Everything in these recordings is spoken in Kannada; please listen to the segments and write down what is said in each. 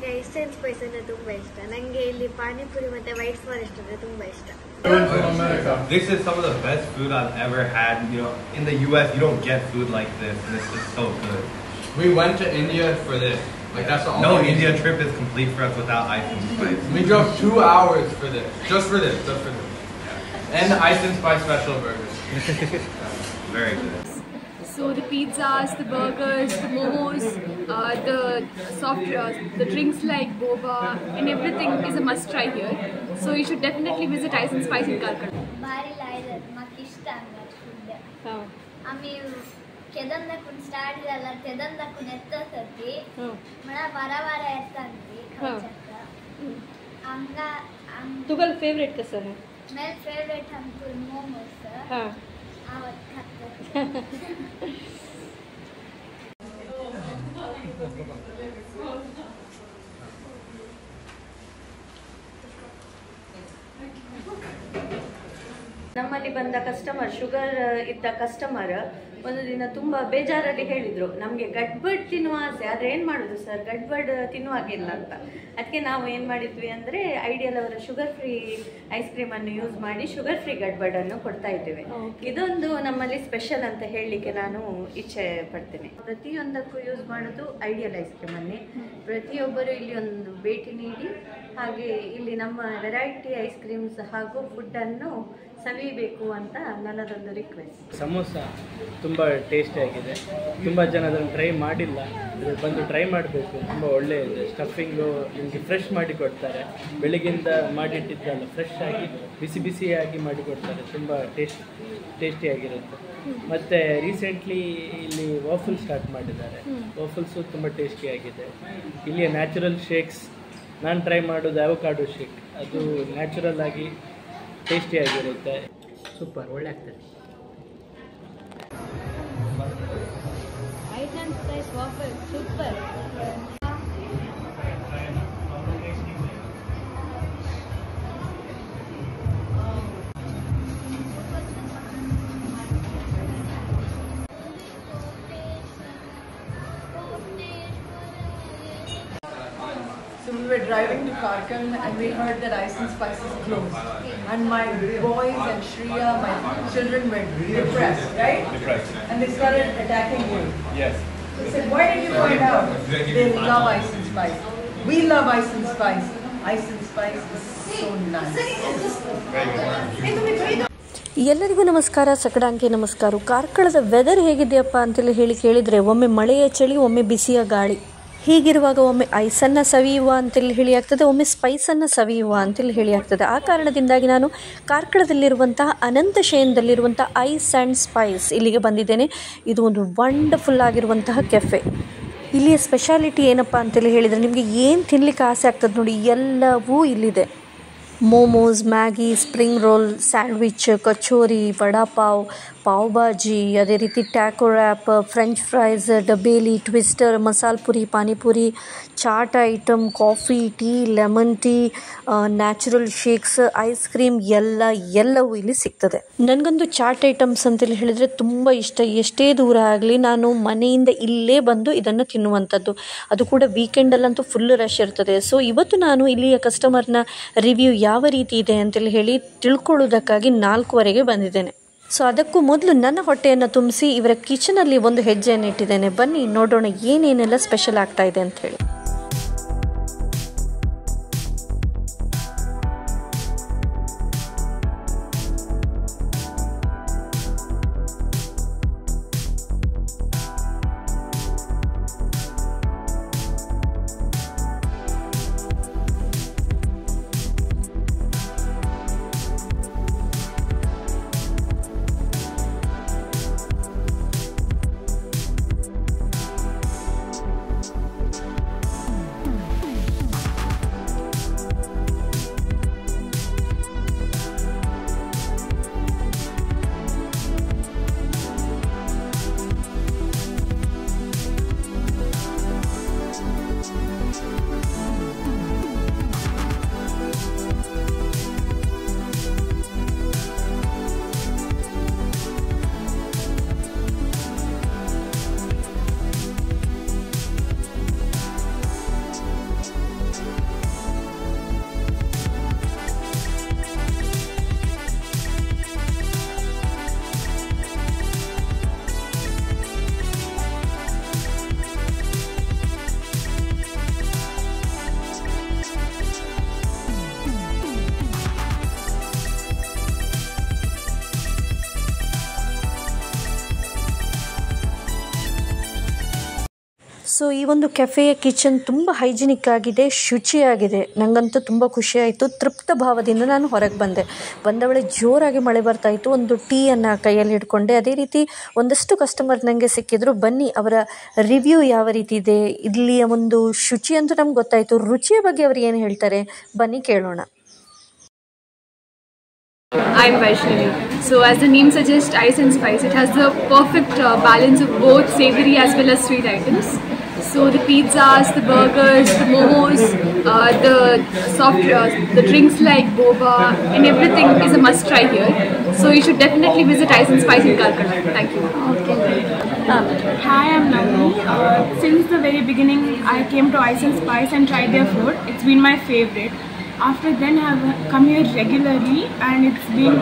ನನಗೆ ಐಸೆನ್ ಸ್ಪೈಸ್ ಅಂದ್ರೆ ತುಂಬಾ ಇಷ್ಟ. ನನಗೆ ಇಲ್ಲಿ ಪಾನಿಪುರಿ ಮತ್ತೆ ವೈಟ್ ಫಾರೆಸ್ಟ್ ಅಂದ್ರೆ ತುಂಬಾ ಇಷ್ಟ. This is some of the best food I've ever had. You know, in the US, you don't get food like this, and it's just so good. We went to India for this. Like that's the only. No India trip is complete for us without ice and spice. We drove 2 hours for this, just for this. And the ice and spice special burgers. Very good. So the pizzas, the burgers, the momos, the soft, the drinks like boba and everything is a must try here. So you should definitely visit Ice and Spice in Calcutta. Bari lighter, makishta angat food. Ami kedanda kun start idalla kedanda kun ettati. Mana vara ettanti khachakka. Anga तुगल फेवरेट कैसा है? मेरा फेवरेट हमको मोमोज है. हाँ. आवत खाते. ನಮ್ಮಲ್ಲಿ ಬಂದ ಕಸ್ಟಮರ್ ಶುಗರ್ ಇದ್ದ ಕಸ್ಟಮರ್ ಒಂದು ದಿನ ತುಂಬ ಬೇಜಾರಲ್ಲಿ ಹೇಳಿದರು, ನಮಗೆ ಗಡ್ಬಡ್ ತಿನ್ನುವ ಆಸೆ, ಆದರೆ ಏನು ಮಾಡೋದು ಸರ್, ಗಡ್ಬಡ್ ತಿನ್ನುವಾಗಿಲ್ಲ ಅಂತ. ಅದಕ್ಕೆ ನಾವು ಏನು ಮಾಡಿದ್ವಿ ಅಂದರೆ ಐಡಿಯಲ್ ಅವರ ಶುಗರ್ ಫ್ರೀ ಐಸ್ ಕ್ರೀಮನ್ನು ಯೂಸ್ ಮಾಡಿ ಶುಗರ್ ಫ್ರೀ ಗಡ್ಬಡನ್ನು ಕೊಡ್ತಾ ಇದ್ದೇವೆ. ಇದೊಂದು ನಮ್ಮಲ್ಲಿ ಸ್ಪೆಷಲ್ ಅಂತ ಹೇಳಲಿಕ್ಕೆ ನಾನು ಇಚ್ಛೆ ಪಡ್ತೇನೆ. ಪ್ರತಿಯೊಂದಕ್ಕೂ ಯೂಸ್ ಮಾಡೋದು ಐಡಿಯಲ್ ಐಸ್ ಕ್ರೀಮನ್ನೇ. ಪ್ರತಿಯೊಬ್ಬರು ಇಲ್ಲಿ ಒಂದು ಭೇಟಿ ನೀಡಿ ಹಾಗೆ ಇಲ್ಲಿ ನಮ್ಮ ವೆರೈಟಿ ಐಸ್ ಕ್ರೀಮ್ಸ್ ಹಾಗೂ ಫುಡ್ಡನ್ನು ಸವಿಬೇಕು ಅಂತ ನನ್ನದೊಂದು ರಿಕ್ವೆಸ್ಟ್. ಸಮೋಸ ತುಂಬ ಟೇಸ್ಟಿಯಾಗಿದೆ. ತುಂಬ ಜನ ಅದನ್ನು ಟ್ರೈ ಮಾಡಿಲ್ಲ, ಬಂದು ಟ್ರೈ ಮಾಡಬೇಕು. ತುಂಬ ಒಳ್ಳೆಯದು. ಸ್ಟಫಿಂಗು ನಿಮಗೆ ಫ್ರೆಶ್ ಮಾಡಿ ಕೊಡ್ತಾರೆ, ಬೆಳಗ್ಗಿಂದ ಮಾಡಿಟ್ಟಿದ್ದಲ್ಲ, ಫ್ರೆಶ್ ಆಗಿ ಬಿಸಿ ಬಿಸಿಯಾಗಿ ಮಾಡಿಕೊಡ್ತಾರೆ. ತುಂಬ ಟೇಸ್ಟಿಯಾಗಿರುತ್ತೆ. ಮತ್ತು ರೀಸೆಂಟ್ಲಿ ಇಲ್ಲಿ ವಾಫಲ್ ಸ್ಟಾರ್ಟ್ ಮಾಡಿದ್ದಾರೆ. ವಾಫಲ್ಸು ತುಂಬ ಟೇಸ್ಟಿಯಾಗಿದೆ. ಇಲ್ಲಿಯ ನ್ಯಾಚುರಲ್ ಶೇಕ್ಸ್ ನಾನು ಟ್ರೈ ಮಾಡೋದು ಅವಕಾಡೋ ಶೇಕ್, ಅದು ನ್ಯಾಚುರಲ್ ಆಗಿ ಟೇಸ್ಟಿಯಾಗಿರುತ್ತೆ. ಸೂಪರ್, ಒಳ್ಳೆ ಆಗ್ತದೆ. Ice and Spice waffle super. So we were driving to Karkal and we heard that Ice and Spice is closed. And my boys and Shreya, my children were depressed, right? Depressed. And they started attacking you. Yes. They said, why did you find out? They love Ice and Spice. We love Ice and Spice. Ice and Spice is so nice. ಎಲ್ಲರಿಗೂ ನಮಸ್ಕಾರ, ಸಕಡಾಂಕೆ ನಮಸ್ಕಾರ. ಕಾರ್ಕಳದ ವೆದರ್ ಹೇಗಿದೆಯಪ್ಪ ಅಂತೇಳಿ ಕೇಳಿದರೆ ಒಮ್ಮೆ ಮಳೆಯ ಚಳಿ, ಒಮ್ಮೆ ಬಿಸಿಯ ಗಾಳಿ. ಹೀಗಿರುವಾಗ ಒಮ್ಮೆ ಐಸನ್ನು ಸವಿಯುವ ಅಂತೇಳಿ ಹೇಳಿ ಆಗ್ತದೆ, ಒಮ್ಮೆ ಸ್ಪೈಸನ್ನು ಸವಿಯುವ ಅಂತೇಳಿ ಹೇಳಿ ಆಗ್ತದೆ. ಆ ಕಾರಣದಿಂದಾಗಿ ನಾನು ಕಾರ್ಕಳದಲ್ಲಿರುವಂತಹ ಅನಂತಶಯನದಲ್ಲಿರುವಂಥ ಐಸ್ ಆ್ಯಂಡ್ ಸ್ಪೈಸ್ ಇಲ್ಲಿಗೆ ಬಂದಿದ್ದೇನೆ. ಇದು ಒಂದು ವಂಡರ್ಫುಲ್ ಆಗಿರುವಂತಹ ಕೆಫೆ. ಇಲ್ಲಿಯ ಸ್ಪೆಷಾಲಿಟಿ ಏನಪ್ಪ ಅಂತೇಳಿ ಹೇಳಿದರೆ, ನಿಮಗೆ ಏನು ತಿನ್ನಲಿಕ್ಕೆ ಆಸೆ ಆಗ್ತದೆ ನೋಡಿ, ಎಲ್ಲವೂ ಇಲ್ಲಿದೆ. Momos, Maggi, spring roll, sandwich, kachori, vada pav, pav bhaji, ಅದೇ ರೀತಿ taco wrap, French fries, dabeli, twister, masala puri, panipuri, chaat item, coffee, tea, lemon tea, natural shakes, ice cream ಎಲ್ಲವೂ ಇಲ್ಲಿ ಸಿಗ್ತದೆ. ನನಗಂತೂ ಚಾಟ್ ಐಟಮ್ಸ್ ಅಂತೇಳಿ ಹೇಳಿದರೆ ತುಂಬ ಇಷ್ಟ. ಎಷ್ಟೇ ದೂರ ಆಗಲಿ ನಾನು ಮನೆಯಿಂದ ಇಲ್ಲೇ ಬಂದು ಇದನ್ನು ತಿನ್ನುವಂಥದ್ದು. ಅದು ಕೂಡ ವೀಕೆಂಡಲ್ಲಂತೂ ಫುಲ್ ರಶ್ ಇರ್ತದೆ. ಸೊ ಇವತ್ತು ನಾನು ಇಲ್ಲಿಯ ಕಸ್ಟಮರ್ನ ರಿವ್ಯೂ ಯಾವ ರೀತಿ ಇದೆ ಅಂತೇಳಿ ಹೇಳಿ ತಿಳ್ಕೊಳ್ಳೋದಕ್ಕಾಗಿ 4:15ಗೆ ಬಂದಿದ್ದೇನೆ. ಸೊ ಅದಕ್ಕೂ ಮೊದಲು ನನ್ನ ಹೊಟ್ಟೆಯನ್ನು ತುಂಬಿಸಿ ಇವರ ಕಿಚನಲ್ಲಿ ಒಂದು ಹೆಜ್ಜೆಯನ್ನು ಇಟ್ಟಿದ್ದೇನೆ. ಬನ್ನಿ ನೋಡೋಣ ಏನೇನೆಲ್ಲ ಸ್ಪೆಷಲ್ ಆಗ್ತಾ ಇದೆ ಅಂಥೇಳಿ. ಸೊ ಈ ಒಂದು ಕೆಫೆಯ ಕಿಚನ್ ತುಂಬ ಹೈಜಿನಿಕ್ ಆಗಿದೆ, ಶುಚಿಯಾಗಿದೆ. ನನಗಂತೂ ತುಂಬ ಖುಷಿಯಾಯಿತು. ತೃಪ್ತ ಭಾವದಿಂದ ನಾನು ಹೊರಗೆ ಬಂದ ವೇಳೆ ಜೋರಾಗಿ ಮಳೆ ಬರ್ತಾಯಿತ್ತು. ಒಂದು ಟೀಯನ್ನು ಕೈಯಲ್ಲಿ ಹಿಡ್ಕೊಂಡೆ. ಅದೇ ರೀತಿ ಒಂದಷ್ಟು ಕಸ್ಟಮರ್ ನನಗೆ ಸಿಕ್ಕಿದ್ರು. ಬನ್ನಿ ಅವರ ರಿವ್ಯೂ ಯಾವ ರೀತಿ ಇದೆ, ಇಲ್ಲಿಯ ಒಂದು ಶುಚಿ ಅಂತೂ ನಮ್ಗೆ ಗೊತ್ತಾಯಿತು. ರುಚಿಯ ಬಗ್ಗೆ ಅವರು ಏನು ಹೇಳ್ತಾರೆ ಬನ್ನಿ ಕೇಳೋಣ. I'm Vaishnavi. So as the name suggests, Ice and Spice, it has the perfect balance of both savory as well as sweet items. So the pizzas, the burgers, the momos, the soft, the drinks like boba and everything is a must try here. So you should definitely visit Ice and Spice in Karkala. Thank you. Okay. Hi, I'm Navni. Since the very beginning, I came to Ice and Spice and tried their food. It's been my favorite. After then, I've come here regularly and it's been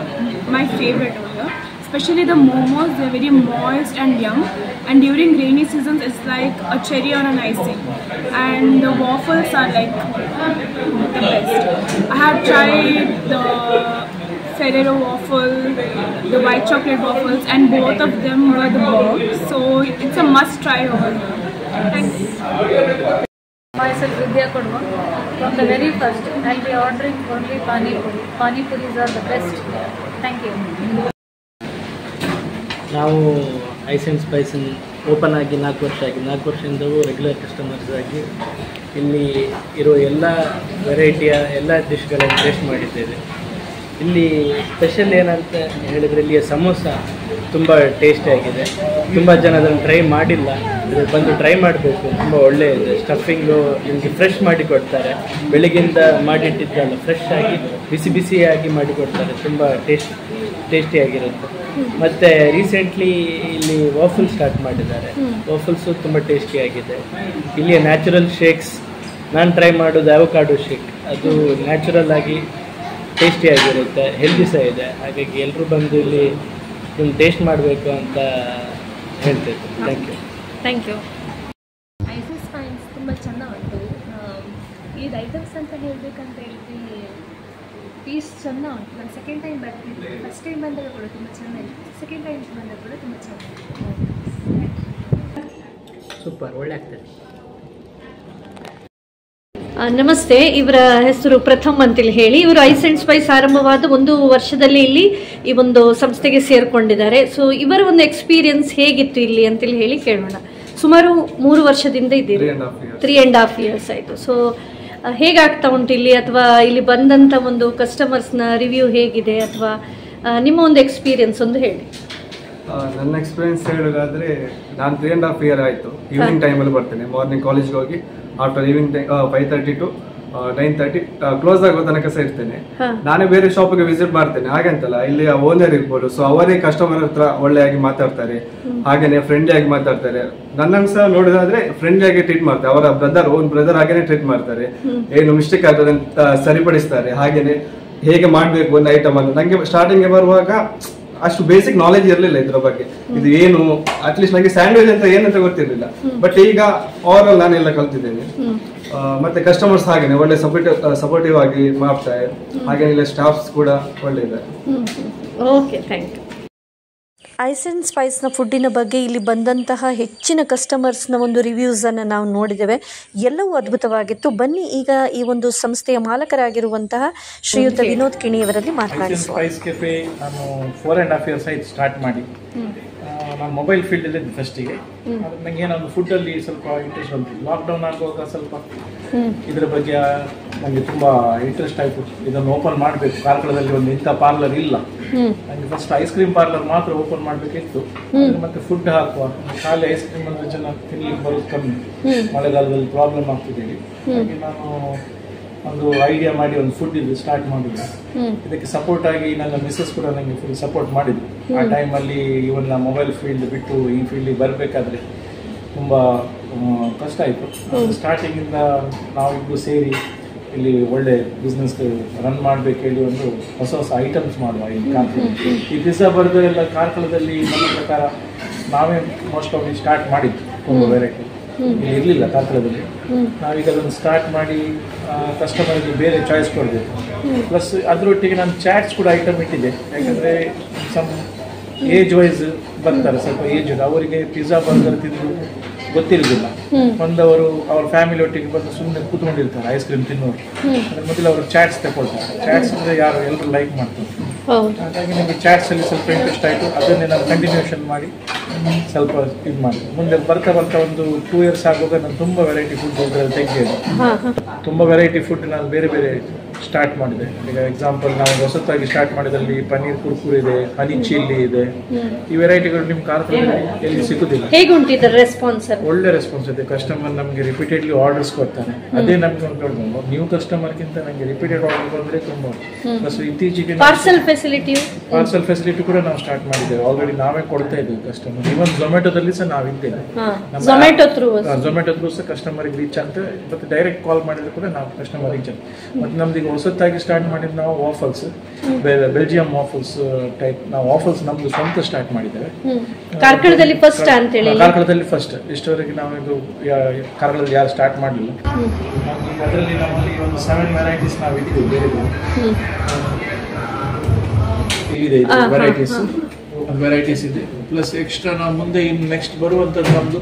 my favorite over here. Especially the momos, they're very moist and yum. And during rainy seasons, it's like a cherry on an icing. And the waffles are like the best. I have tried the Ferrero waffle, the white chocolate waffles, and both of them were the bomb. So it's a must try over here. Thanks. Myself Vidya Kodwa. From the very first, I'll be ordering only Pani Puri. Pani Puris are the best. Thank you. ನಾವು ಐಸ್ ಆ್ಯಂಡ್ ಸ್ಪೈಸ್ ಓಪನ್ ಆಗಿ 4 ವರ್ಷ ಆಗಿ 4 ವರ್ಷದಿಂದವೂ ರೆಗ್ಯುಲರ್ ಕಸ್ಟಮರ್ಸ್ ಆಗಿ ಇಲ್ಲಿ ಇರೋ ಎಲ್ಲ ವೆರೈಟಿಯ ಎಲ್ಲ ಡಿಶ್ಗಳನ್ನು ಟೇಸ್ಟ್ ಮಾಡಿದ್ದೇವೆ. ಇಲ್ಲಿ ಸ್ಪೆಷಲ್ ಏನಂತ ಹೇಳಿದರೆ ಇಲ್ಲಿಯ ಸಮೋಸ ತುಂಬ ಟೇಸ್ಟಿಯಾಗಿದೆ. ತುಂಬ ಜನ ಅದನ್ನು ಟ್ರೈ ಮಾಡಿಲ್ಲ, ಅದು ಬಂದು ಟ್ರೈ ಮಾಡಬೇಕು. ತುಂಬ ಒಳ್ಳೆಯದು. ಸ್ಟಫಿಂಗು ನಿಮಗೆ ಫ್ರೆಶ್ ಮಾಡಿ ಕೊಡ್ತಾರೆ. ಬೆಳಗ್ಗಿಂದ ಮಾಡಿಟ್ಟಿದ್ದಲ್ಲ, ಫ್ರೆಶ್ ಆಗಿ ಬಿಸಿ ಬಿಸಿಯಾಗಿ ಮಾಡಿಕೊಡ್ತಾರೆ. ತುಂಬ ಟೇಸ್ಟಿಯಾಗಿರುತ್ತೆ. ಮತ್ತು ರೀಸೆಂಟ್ಲಿ ಇಲ್ಲಿ ವಾಫಲ್ ಸ್ಟಾರ್ಟ್ ಮಾಡಿದ್ದಾರೆ. ವಾಫಲ್ಸು ತುಂಬ ಟೇಸ್ಟಿಯಾಗಿದೆ. ಇಲ್ಲಿಯ ನ್ಯಾಚುರಲ್ ಶೇಕ್ಸ್ ನಾನು ಟ್ರೈ ಮಾಡೋದು ಅವಕಾಡೋ ಶೇಕ್. ಅದು ನ್ಯಾಚುರಲ್ ಆಗಿ ಟೇಸ್ಟಿಯಾಗಿರುತ್ತೆ, ಹೆಲ್ದಿ ಸಹ ಇದೆ. ಹಾಗಾಗಿ ಎಲ್ಲರೂ ಬಂದು ಇಲ್ಲಿ ಒಂದು ಟೇಸ್ಟ್ ಮಾಡಬೇಕು ಅಂತ ಹೇಳ್ತಿದ್ದೆ. Thank you. Ice and spice ತುಂಬ ಚೆನ್ನಾಗಿ ಉಂಟು. ಇದು ಐಟಮ್ಸ್ ಅಂತ ಹೇಳಬೇಕಂತ ಹೇಳಿದ್ರೆ ಪೀಸ್ ಚೆನ್ನಾಗಿ ಉಂಟು. ನಾನು ಸೆಕೆಂಡ್ ಟೈಮ್ ಬರ್ತಿದ್ದೆ. ಫಸ್ಟ್ ಟೈಮ್ ಬಂದಾಗ ಕೂಡ ತುಂಬ ಚೆನ್ನಾಗಿತ್ತು, ಸೆಕೆಂಡ್ ಟೈಮ್ ಬಂದಾಗ ಕೂಡ ತುಂಬ ಚೆನ್ನಾಗಿತ್ತು. ಸೂಪರ್, ಒಳ್ಳೆ ಆಗ್ತದೆ. ನಮಸ್ತೆ, ಇವರ ಹೆಸರು ಪ್ರಥಮ್ ಅಂತೇಳಿ ಹೇಳಿ. ಇವರು ಐಸ್ ಆ್ಯಂಡ್ ಸ್ಪೈಸ್ ಆರಂಭವಾದ 1 ವರ್ಷದಲ್ಲಿ ಇಲ್ಲಿ ಈ ಒಂದು ಸಂಸ್ಥೆಗೆ ಸೇರಿಕೊಂಡಿದ್ದಾರೆ. ಸೊ ಇವರ ಒಂದು ಎಕ್ಸ್ಪೀರಿಯನ್ಸ್ ಹೇಗಿತ್ತು ಇಲ್ಲಿ ಅಂತೇಳಿ ಹೇಳಿ ಕೇಳೋಣ. ಸುಮಾರು 3 ವರ್ಷದಿಂದ ಇದ್ದೀರಿ, 3.5 years ಆಯಿತು. ಸೊ ಹೇಗಾಗ್ತಾ ಉಂಟು ಇಲ್ಲಿ, ಅಥವಾ ಇಲ್ಲಿ ಬಂದಂಥ ಒಂದು ಕಸ್ಟಮರ್ಸ್ನ ರಿವ್ಯೂ ಹೇಗಿದೆ, ಅಥವಾ ನಿಮ್ಮ ಒಂದು ಎಕ್ಸ್ಪೀರಿಯನ್ಸ್ ಒಂದು ಹೇಳಿ. ನನ್ನ ಎಕ್ಸ್ಪೀರಿಯನ್ಸ್ ಹೇಳೋದಾದರೆ, ನಾನು 3.5 year ಆಯಿತು. ಈವ್ನಿಂಗ್ ಟೈಮಲ್ಲಿ ಬರ್ತೇನೆ. ಮಾರ್ನಿಂಗ್ ಕಾಲೇಜ್ಗೆ ಹೋಗಿ ಆಫ್ಟರ್ ಈವ್ನಿಂಗ್ 5:30 to 9:30 ಕ್ಲೋಸ್ ಆಗೋ ತನಕ ಸಹ ಇರ್ತೇನೆ. ನಾನೇ ಬೇರೆ ಶಾಪಿಗೆ ವಿಸಿಟ್ ಮಾಡ್ತೇನೆ, ಹಾಗಂತಲ್ಲ. ಇಲ್ಲಿ ಓನರ್ ಇರ್ಬೋದು, ಸೊ ಅವರೇ ಕಸ್ಟಮರ್ ಹತ್ರ ಒಳ್ಳೆಯಾಗಿ ಮಾತಾಡ್ತಾರೆ, ಹಾಗೇನೆ ಫ್ರೆಂಡ್ಲಿ ಆಗಿ ಮಾತಾಡ್ತಾರೆ. ನನ್ನನ್ನು ಸಹ ನೋಡೋದಾದ್ರೆ ಫ್ರೆಂಡ್ಲಿ ಆಗಿ ಟ್ರೀಟ್ ಮಾಡ್ತಾರೆ. ಅವರ ಓನ್ ಬ್ರದರ್ ಹಾಗೇನೆ ಟ್ರೀಟ್ ಮಾಡ್ತಾರೆ. ಏನು ಮಿಸ್ಟೇಕ್ ಆಗ್ತದೆ ಅಂತ ಸರಿಪಡಿಸ್ತಾರೆ. ಹಾಗೇನೆ ಹೇಗೆ ಮಾಡ್ಬೇಕು ಒಂದು ಐಟಮ್ ಅಂತ. ನಂಗೆ ಸ್ಟಾರ್ಟಿಂಗ್ಗೆ ಬರುವಾಗ ಅಷ್ಟು ಬೇಸಿಕ್ ನಾಲೆಜ್ ಇರಲಿಲ್ಲ ಇದ್ರ ಬಗ್ಗೆ. ಇದು ಏನು, ಅಟ್ಲೀಸ್ಟ್ ನನಗೆ ಸ್ಯಾಂಡ್ವಿಚ್ ಅಂತ ಏನಂತ ಗೊತ್ತಿರಲಿಲ್ಲ. ಬಟ್ ಈಗ ಓವರ್ ಆಲ್ ನಾನೆಲ್ಲ ಕಲ್ತಿದ್ದೇನೆ. ಮತ್ತೆ ಕಸ್ಟಮರ್ಸ್ ಹಾಗೇನೆ ಒಳ್ಳೆ ಸಪೋರ್ಟಿವ್ ಆಗಿ ಮಾಡ್ತಾರೆ. ಹಾಗೇನಿಲ್ಲ, ಸ್ಟಾಫ್ಸ್ ಕೂಡ ಒಳ್ಳೆ ಇದ್ದಾರೆ. Okay, thank you. Ice and ಸ್ಪೈಸ್ನ ಫುಡ್ಡಿನ ಬಗ್ಗೆ ಇಲ್ಲಿ ಬಂದಂತಹ ಹೆಚ್ಚಿನ ಕಸ್ಟಮರ್ಸ್ನ ಒಂದು ರಿವ್ಯೂಸನ್ನು ನಾವು ನೋಡಿದ್ದೇವೆ. ಎಲ್ಲವೂ ಅದ್ಭುತವಾಗಿತ್ತು. ಬನ್ನಿ ಈಗ ಈ ಒಂದು ಸಂಸ್ಥೆಯ ಮಾಲಕರಾಗಿರುವಂತಹ ಶ್ರೀಯುತ ವಿನೋದ್ ಕಿಣಿಯವರಲ್ಲಿ ಮಾತನಾಡಿಸುವ. ಸ್ಪೈಸ್ ಕೆಫೆ ನಾನು 4.5 years ಆಯ್ತು ಸ್ಟಾರ್ಟ್ ಮಾಡಿ. ನಾನು ಮೊಬೈಲ್ ಫೀಲ್ಡಲ್ಲಿ ಇದ್ದೆ ಫಸ್ಟಿಗೆ. ನನಗೆ ಏನೊಂದು ಫುಡ್ಡಲ್ಲಿ ಸ್ವಲ್ಪ ಇಂಟ್ರೆಸ್ಟ್ ಬಂತು. ಲಾಕ್ಡೌನ್ ಆಗುವಾಗ ಸ್ವಲ್ಪ ಇದರ ಬಗ್ಗೆ ನನಗೆ ತುಂಬ ಇಂಟ್ರೆಸ್ಟ್ ಆಯಿತು. ಇದನ್ನು ಓಪನ್ ಮಾಡಬೇಕು. ಕಾರ್ಕಳದಲ್ಲಿ ಒಂದು ಇಂಥ ಪಾರ್ಲರ್ ಇಲ್ಲ. ನನಗೆ ಫಸ್ಟ್ ಐಸ್ ಕ್ರೀಮ್ ಪಾರ್ಲರ್ ಮಾತ್ರ ಓಪನ್ ಮಾಡಬೇಕಿತ್ತು. ಮತ್ತೆ ಫುಡ್ ಹಾಕುವ, ಖಾಲಿ ಐಸ್ ಕ್ರೀಮ್ ಅಂದರೆ ಜನ ತಿನ್ಲಿಕ್ಕೆ ಬರೋದು ಕಮ್ಮಿ. ಮಳೆಗಾಲದಲ್ಲಿ ಪ್ರಾಬ್ಲಮ್ ಆಗ್ತಿದೆ. ಹಾಗೆ ನಾನು ಒಂದು ಐಡಿಯಾ ಮಾಡಿ ಒಂದು ಫುಡ್ ಇದು ಸ್ಟಾರ್ಟ್ ಮಾಡಿದ್ದೆ. ಇದಕ್ಕೆ ಸಪೋರ್ಟ್ ಆಗಿ ನನ್ನ ಮಿಸ್ಸಸ್ ಕೂಡ ನನಗೆ ಫುಲ್ ಸಪೋರ್ಟ್ ಮಾಡಿದ್ರು. ಆ ಟೈಮಲ್ಲಿ ಇವನ್ ಮೊಬೈಲ್ ಫೀಲ್ಡ್ ಬಿಟ್ಟು ಈ ಫೀಲ್ಡಿಗೆ ಬರಬೇಕಾದ್ರೆ ತುಂಬ ಕಷ್ಟ ಆಯಿತು. ಸ್ಟಾರ್ಟಿಂಗಿಂದ ನಾವಿಬ್ಬರು ಸೇರಿ ಇಲ್ಲಿ ಒಳ್ಳೆ ಬಿಸ್ನೆಸ್ ರನ್ ಮಾಡಬೇಕು ಹೇಳಿ ಒಂದು ಹೊಸ ಹೊಸ ಐಟಮ್ಸ್ ಮಾಡುವ. ಇಲ್ಲಿ ಕಾರ್ಕಳದಲ್ಲಿ ಈ ಡಿಸೆಂಬರ್ದು ಎಲ್ಲ ಕಾರ್ಕಳದಲ್ಲಿ ನನ್ನ ಪ್ರಕಾರ ನಾವೇ ಮೋಸ್ಟ್ ಆಫ್ ಸ್ಟಾರ್ಟ್ ಮಾಡಿದ್ದು. ತುಂಬ ವೆರೈಟಿ ಇಲ್ಲಿ ಇರಲಿಲ್ಲ ಕಾರ್ಕಳದಲ್ಲಿ. ನಾವೀಗ ಅದನ್ನು ಸ್ಟಾರ್ಟ್ ಮಾಡಿ ಕಸ್ಟಮರ್ಗೆ ಬೇರೆ ಚಾಯ್ಸ್ ಕೊಡಬೇಕು. ಪ್ಲಸ್ ಅದರೊಟ್ಟಿಗೆ ನಾನು ಚಾಟ್ಸ್ ಕೂಡ ಐಟಮ್ ಇಟ್ಟಿದ್ದೆ. ಯಾಕಂದರೆ ಸಮ್ ಏಜ್ ವೈಸ್ ಬರ್ತಾರೆ, ಸ್ವಲ್ಪ ಏಜ್ ಅವರಿಗೆ ಪಿಜ್ಜಾ ಬರ್ಗರ್ ತಿಂದು ಗೊತ್ತಿರೋದಿಲ್ಲ. ಬಂದವರು ಅವ್ರ ಫ್ಯಾಮಿಲಿ ಒಟ್ಟಿಗೆ ಬಂದು ಸುಮ್ಮನೆ ಕೂತ್ಕೊಂಡಿರ್ತಾರೆ ಐಸ್ ಕ್ರೀಮ್ ತಿನ್ನೋರು. ಅದ್ರ ಮೊದಲು ಅವರು ಚಾಟ್ಸ್ ತಗೊಳ್ತಾರೆ. ಚಾಟ್ಸ್ ಅಂದರೆ ಯಾರು ಎಲ್ಲರೂ ಲೈಕ್ ಮಾಡ್ತಾರೆ. ಹಾಗಾಗಿ ನನಗೆ ಚಾಟ್ಸಲ್ಲಿ ಸ್ವಲ್ಪ ಇಂಟ್ರೆಸ್ಟ್ ಆಯಿತು. ಅದನ್ನೇ ನಾನು ಕಂಟಿನ್ಯೂಷನ್ ಮಾಡಿ ಸ್ವಲ್ಪ ಇದು ಮಾಡಿದೆ. ಮುಂದೆ ಬರ್ತಾ ಒಂದು 2 years ಆಗುವಾಗ ನಾನು ತುಂಬ ವೆರೈಟಿ ಫುಡ್ ತೆಗೆದಿದೆ. ತುಂಬ ವೆರೈಟಿ ಫುಡ್ ನಾನು ಬೇರೆ ಬೇರೆ ಸ್ಟಾರ್ಟ್ ಮಾಡಿದೆ. ಈಗ ಎಕ್ಸಾಂಪಲ್ ನಾವು ಹೊಸತಾಗಿ ಸ್ಟಾರ್ಟ್ ಮಾಡಿದಲ್ಲಿ ಪನ್ನೀರ್ ಕುರ್ಕುರ್ ಇದೆ, ಹನಿ ಚಿಲ್ಲಿ ಇದೆ. ಈ ವೆರೈಟಿಗಳು ನಿಮ್ಮ ಕಾರ್ಖಾನೆಯಲ್ಲಿ ಎಲ್ಲಿ ಸಿಗುದಿಲ್ಲ. ಹೇಗುಂಟಿದೆ ರೆಸ್ಪಾನ್ಸ್? ಒಳ್ಳೆ ರೆಸ್ಪಾನ್ಸ್ ಇದೆ. ಕಸ್ಟಮರ್ ನಮಗೆ ರಿಪೀಟೆಡ್ಲಿ ಆರ್ಡರ್ಸ್ ಕೊಡ್ತಾನೆ. ಅದೇ ನಮ್ಗೆ ಒಂದು ನ್ಯೂ ಕಸ್ಟಮರ್ಗಿಂತ ನನಗೆ ರಿಪೀಟೆಡ್ ಆರ್ಡರ್ ಬಂದರೆ ತುಂಬ. ಪ್ಲಸ್ ಇತ್ತೀಚೆಗೆ ಪಾರ್ಸಲ್ ಫೆಸಿಲಿಟಿ ಕೂಡ ನಾವು ಸ್ಟಾರ್ಟ್ ಮಾಡಿದ್ದೇವೆ. ಆಲ್ರೆಡಿ ನಾವೇ ಕೊಡ್ತಾ ಇದ್ದೇವೆ ಕಸ್ಟಮರ್. ಇವನ್ ಝೊಮ್ಯಾಟೋದಲ್ಲಿ ಸಹ ನಾವಿದ್ದೇವೆ. ಝೊಮ್ಯಾಟೋ ಥ್ರೂ ಸಹ ಕಸ್ಟಮರ್ಗೆ ರೀಚ್ ಅಂತ. ಮತ್ತೆ ಡೈರೆಕ್ಟ್ ಕಾಲ್ ಮಾಡಿದ್ರು ಕೂಡ ನಾವು ಕಸ್ಟಮರ್ ರೀಚ್ ಅಂತ. ಮತ್ತೆ ನಮ್ದು ಈಗ ಹೊಸತಾಗಿ ಸ್ಟಾರ್ಟ್ ಮಾಡಿದ್ದು ನಾವು ವಾಫಲ್ಸ್, ಬೆಲ್ಜಿಯಂ ವಾಫಲ್ಸ್ ಟೈಪ್. ನಾವು ವಾಫಲ್ಸ್ ನಮ್ದು ಸ್ವಂತ ಸ್ಟಾರ್ಟ್ ಮಾಡಿದ್ದೇವೆ. ಕಾರ್ಕಳದಲ್ಲಿ ಫಸ್ಟ್ ಅಂತ ಹೇಳಿ. ಕಾರ್ಕಳದಲ್ಲಿ ಫಸ್ಟ್. ಇಷ್ಟವರೆಗೆ ನಾವು ಇದು ಕಾರ್ಕಳದಲ್ಲಿ ಯಾರು ಸ್ಟಾರ್ಟ್ ಮಾಡಲಿಲ್ಲ. ಅದರಲ್ಲಿ ನಮ್ಮಲ್ಲಿ ಒಂದು 7 ವೆರೈಟೀಸ್ ನಾವು ಇದ್ದೀವಿ. ಬೇರೆ ಇಲ್ಲಿದೆ ವೆರೈಟೀಸ್ ಇದೆ. ಪ್ಲಸ್ ಎಕ್ಸ್ಟ್ರಾ ನಾವು ಮುಂದೆ ಇನ್ನು ನೆಕ್ಸ್ಟ್ ಬರುವಂಥದ್ದು ನಮ್ಮದು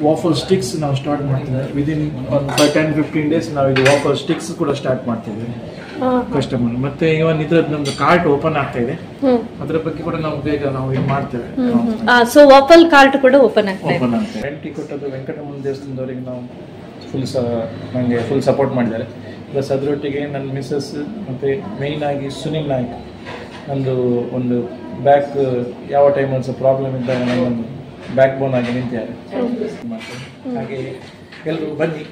ವಾಫಲ್ ಸ್ಟಿಕ್ಸ್ ನಾವು ಸ್ಟಾರ್ಟ್ ಮಾಡ್ತೀವಿ. ವಿದಿನ್ ಒಂದು 10-15 days ನಾವು ಇದು ವಾಫಲ್ ಸ್ಟಿಕ್ಸ್ ಕೂಡ ಸ್ಟಾರ್ಟ್ ಮಾಡ್ತೀವಿ ಕಸ್ಟಮರ್. ಮತ್ತೆ ಇವನ್ ಇದ್ರದ್ದು ನಮ್ದು ಕಾರ್ಟ್ ಓಪನ್ ಆಗ್ತಾ ಇದೆ. ಅದ್ರ ಬಗ್ಗೆ ಕೂಡ ನಾವು ಬೇಗ ನಾವು ಇದು ಮಾಡ್ತೇವೆ. ಸೊ ವಾಫಲ್ ಕಾರ್ಟ್ ಕೂಡ ಓಪನ್ ಆಗ್ತಾ ಇದೆ. ಗ್ಯಾರಂಟಿ ಕೊಟ್ಟದ್ದು ವೆಂಕಟರಮಣ ದೇವಸ್ಥಾನದವರಿಗೆ ನಾವು ನನಗೆ ಫುಲ್ ಸಪೋರ್ಟ್ ಮಾಡಿದ್ದಾರೆ. ಪ್ಲಸ್ ಅದರೊಟ್ಟಿಗೆ ನನ್ನ ಮಿಸ್ಸಸ್ ಮತ್ತು ಮೇಯ್ನ್ ಆಗಿ ಸುನಿಲ್ ನಾಯ್ಕ್ ನಂದು ಒಂದು ಬ್ಯಾಕ್ ಯಾವ ಟೈಮಲ್ಲಿ ಸಹ ಪ್ರಾಬ್ಲಮ್ ಇದ್ದಾಗ ನನ್ನೊಂದು ಬ್ಯಾಕ್ ಬೋನ್ ಆಗಿ ನಿಂತಿದ್ದಾರೆ. ಹಾಗೆ ಎಲ್ಲರೂ ಬನ್ನಿ,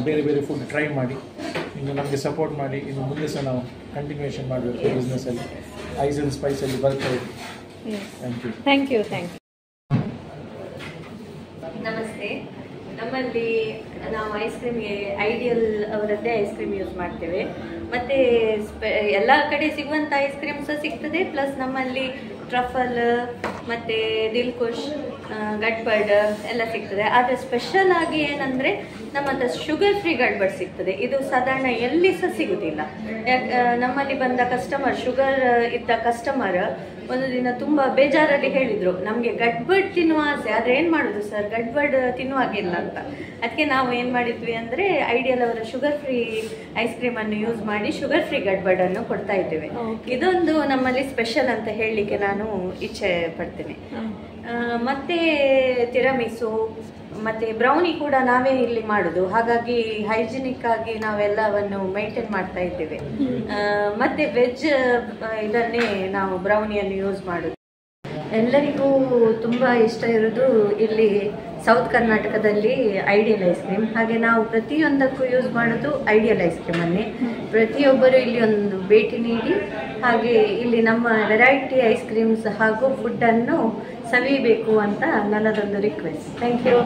ಬೇರೆ ಬೇರೆ ಫುಡ್ ಟ್ರೈ ಮಾಡಿ, ಇನ್ನು ನಮಗೆ ಸಪೋರ್ಟ್ ಮಾಡಿ. ಇನ್ನು ಮುಂದೆ ಸಹ ನಾವು ಕಂಟಿನ್ಯೂಷನ್ ಮಾಡಬೇಕು ಬಿಸ್ನೆಸ್ಸಲ್ಲಿ. ಐಸ್ ಆ್ಯಂಡ್ ಸ್ಪೈಸಲ್ಲಿ ಬರ್ತಾ ಇದೆ. Thank you. ನಮಸ್ತೆ. ನಮ್ಮಲ್ಲಿ ನಾವು ಐಸ್ ಕ್ರೀಮ್ಗೆ ಐಡಿಯಲ್ ಅವರದ್ದೇ ಐಸ್ ಕ್ರೀಮ್ ಯೂಸ್ ಮಾಡ್ತೇವೆ. ಮತ್ತು ಎಲ್ಲ ಕಡೆ ಸಿಗುವಂಥ ಐಸ್ ಕ್ರೀಮ್ ಸಹ ಸಿಗ್ತದೆ. ಪ್ಲಸ್ ನಮ್ಮಲ್ಲಿ ಟ್ರಫಲ್ ಮತ್ತು ದಿಲ್ಖುಷ್, ಗಡ್ಬಡ್ ಎಲ್ಲ ಸಿಗ್ತದೆ. ಆದರೆ ಸ್ಪೆಷಲ್ ಆಗಿ ಏನಂದರೆ ನಮ್ಮ ಹತ್ರ ಶುಗರ್ ಫ್ರೀ ಗಡ್ಬಡ್ ಸಿಗ್ತದೆ. ಇದು ಸಾಧಾರಣ ಎಲ್ಲಿ ಸಹ ಸಿಗೋದಿಲ್ಲ. ನಮ್ಮಲ್ಲಿ ಬಂದ ಕಸ್ಟಮರ್, ಶುಗರ್ ಇದ್ದ ಕಸ್ಟಮರ್ ಒಂದು ದಿನ ತುಂಬ ಬೇಜಾರಲ್ಲಿ ಹೇಳಿದರು, ನಮಗೆ ಗಡ್ಬಡ್ ತಿನ್ನುವ ಆಸೆ, ಆದರೆ ಏನು ಮಾಡೋದು ಸರ್, ಗಡ್ಬಡ್ ತಿನ್ನುವಾಗಿಲ್ಲ ಅಂತ. ಅದಕ್ಕೆ ನಾವು ಏನು ಮಾಡಿದ್ವಿ ಅಂದರೆ ಐಡಿಯಲ್ ಅವರ ಶುಗರ್ ಫ್ರೀ ಐಸ್ ಕ್ರೀಮನ್ನು ಯೂಸ್ ಮಾಡಿ ಶುಗರ್ ಫ್ರೀ ಗಡ್ಬಡನ್ನು ಕೊಡ್ತಾ ಇದ್ದೇವೆ. ಇದೊಂದು ನಮ್ಮಲ್ಲಿ ಸ್ಪೆಷಲ್ ಅಂತ ಹೇಳಲಿಕ್ಕೆ ನಾನು ಇಚ್ಛೆ ಪಡ್ತೇನೆ. ಮತ್ತು ತಿರಮಿಸು ಮತ್ತು ಬ್ರೌನಿ ಕೂಡ ನಾವೇ ಇಲ್ಲಿ ಮಾಡೋದು. ಹಾಗಾಗಿ ಹೈಜಿನಿಕ್ ಆಗಿ ನಾವೆಲ್ಲವನ್ನು ಮೇಂಟೈನ್ ಮಾಡ್ತಾ ಇದ್ದೇವೆ. ಮತ್ತು ವೆಜ್ ಇದನ್ನೇ ನಾವು ಬ್ರೌನಿಯನ್ನು ಯೂಸ್ ಮಾಡೋದು. ಎಲ್ಲರಿಗೂ ತುಂಬ ಇಷ್ಟ ಇರೋದು ಇಲ್ಲಿ ಸೌತ್ ಕರ್ನಾಟಕದಲ್ಲಿ ಐಡಿಯಲ್ ಐಸ್ ಕ್ರೀಮ್. ಹಾಗೆ ನಾವು ಪ್ರತಿಯೊಂದಕ್ಕೂ ಯೂಸ್ ಮಾಡೋದು ಐಡಿಯಲ್ ಐಸ್ ಕ್ರೀಮನ್ನೇ. ಪ್ರತಿಯೊಬ್ಬರು ಇಲ್ಲಿ ಒಂದು ಭೇಟಿ ನೀಡಿ ಹಾಗೆ ಇಲ್ಲಿ ನಮ್ಮ ವೆರೈಟಿ ಐಸ್ ಕ್ರೀಮ್ಸ್ ಹಾಗೂ ಫುಡ್ಡನ್ನು ಸವಿಬೇಕು ಅಂತ ನನ್ನದೊಂದು ರಿಕ್ವೆಸ್ಟ್. Thank you.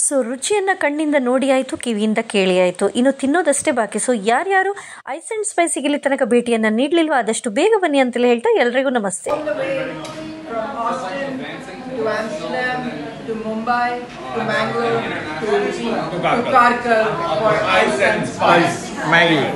ಸೊ ರುಚಿಯನ್ನು ಕಣ್ಣಿಂದ ನೋಡಿ ಆಯಿತು, ಕಿವಿಯಿಂದ ಕೇಳಿ ಆಯಿತು, ಇನ್ನು ತಿನ್ನೋದಷ್ಟೇ ಬಾಕಿ. ಸೊ ಯಾರ್ಯಾರು ಐಸ್ ಆ್ಯಂಡ್ ಸ್ಪೈಸಿಗೆ ಇಲ್ಲಿ ತನಕ ಭೇಟಿಯನ್ನು ನೀಡಲಿಲ್ವ ಆದಷ್ಟು ಬೇಗ ಬನ್ನಿ ಅಂತಲೇ ಹೇಳ್ತಾ ಎಲ್ರಿಗೂ ನಮಸ್ತೆ. To Amsterdam, to Mumbai, to Mangalore, to Karkal for ice and spice. Maggie.